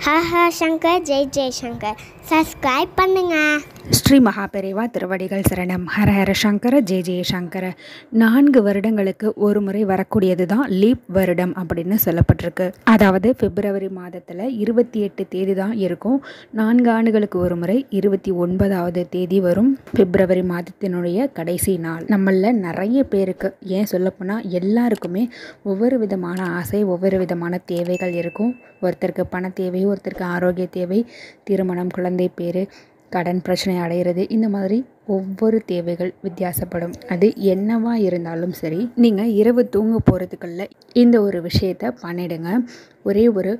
ஹஹ Shankar Jai Jaishankar subscribe பண்ணுங்க. ஸ்ரீ மகாபெரிவா திருவடிகள் சரணம். ஹரஹர சங்கர ஜெய ஜெயசங்கர. 4 வருடங்களுக்கு ஒரு முறை வரக்கூடியது தான் லீப் வருடம் அப்படின்னு சொல்லப்பட்டிருக்கு. அதாவது பிப்ரவரி மாதத்தில் 28 தேதி தான் இருக்கும். 4 ஆண்டுகளுக்கு ஒரு முறை 29வது தேதி வரும். பிப்ரவரி மாதத்தினுடைய கடைசி நாள். நம்மள நிறைய பேருக்கு, ஏன் சொல்லப்போனால் எல்லாருக்குமே ஒவ்வொரு விதமான ஆசை, ஒவ்வொரு விதமான தேவைகள் இருக்கும். ஒருத்தருக்கு பண தேவை, ஒருத்தருக்கு ஆரோக்கிய தேவை, திருமணம், குழந்தை பேர், கடன் பிரச்சனை அடைகிறது, இந்த மாதிரி ஒவ்வொரு தேவைகள் வித்தியாசப்படும். அது என்னவா இருந்தாலும் சரி, நீங்கள் இரவு தூங்க போகிறதுக்குள்ள இந்த ஒரு விஷயத்தை பண்ணிடுங்க. ஒரே ஒரு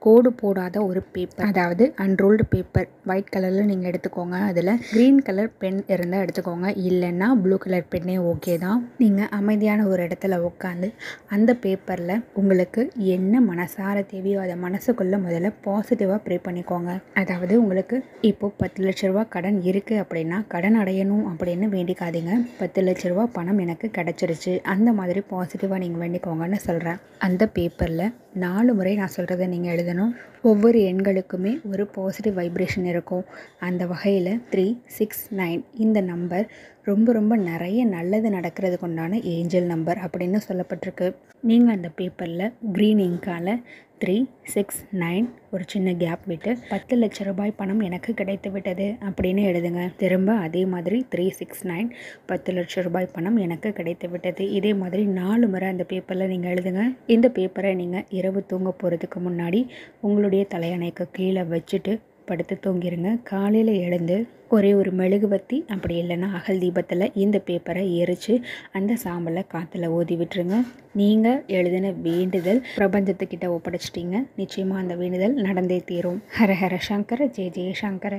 கோடு போடாத ஒரு பேப்பர், அதாவது அன்ரோல்டு பேப்பர் ஒயிட் கலரில் நீங்கள் எடுத்துக்கோங்க. அதில் க்ரீன் கலர் பென் இருந்தால் எடுத்துக்கோங்க, இல்லைன்னா ப்ளூ கலர் பென்னே ஓகே தான். நீங்கள் அமைதியான ஒரு இடத்துல உட்காந்து அந்த பேப்பரில் உங்களுக்கு என்ன மனசார தேவையோ அதை மனசுக்குள்ளே முதல்ல பாசிட்டிவாக ப்ரே பண்ணிக்கோங்க. அதாவது உங்களுக்கு இப்போது 10 லட்ச ரூபா கடன் இருக்குது அப்படின்னா, கடன் அடையணும் அப்படின்னு வேண்டிக்காதீங்க. 10 லட்ச ரூபா பணம் எனக்கு கிடச்சிருச்சு, அந்த மாதிரி பாசிட்டிவாக நீங்கள் வேண்டிக்கோங்கன்னு சொல்கிறேன். அந்த பேப்பரில் 4 முறை நான் சொல்கிறத நீங்கள் எழுதணும். ஒவ்வொரு எண்களுக்குமே ஒரு பாசிட்டிவ் வைப்ரேஷன் இருக்கும். அந்த வகையில் 3, 6, 9 இந்த நம்பர் ரொம்ப ரொம்ப நிறைய நல்லது நடக்கிறதுக்கு உண்டான ஏஞ்சல் நம்பர் அப்படின்னு சொல்லப்பட்டிருக்கு. நீங்கள் அந்த பேப்பரில் க்ரீன் இங்கால் 3, 6, 9 ஒரு சின்ன கேப் விட்டு 10 லட்ச ரூபாய் பணம் எனக்கு கிடைத்து விட்டது அப்படின்னு எழுதுங்க. திரும்ப அதே மாதிரி 3, 6, 9 10 லட்ச ரூபாய் பணம் எனக்கு கிடைத்து விட்டது. இதே மாதிரி 4 முறை அந்த பேப்பரில் நீங்கள் எழுதுங்க. இந்த பேப்பரை நீங்கள் இரவு தூங்க போகிறதுக்கு முன்னாடி உங்களுடைய தலையணைக்கு கீழே வச்சுட்டு படுத்து தூங்கிடுங்க. காலையில் எழுந்து ஒரே ஒரு மெழுகுவத்தி, அப்படி இல்லைன்னா அகல் தீபத்தில் இந்த பேப்பரை எரித்து அந்த சாம்பலை காற்றுல ஊதி விட்டுருங்க. நீங்கள் எழுதின வேண்டுதல் பிரபஞ்சத்துக்கிட்ட ஒப்படைச்சிட்டிங்க. நிச்சயமாக அந்த வேண்டுதல் நடந்தே தீரும். ஹரஹர சங்கர ஜெய ஜெயசங்கர.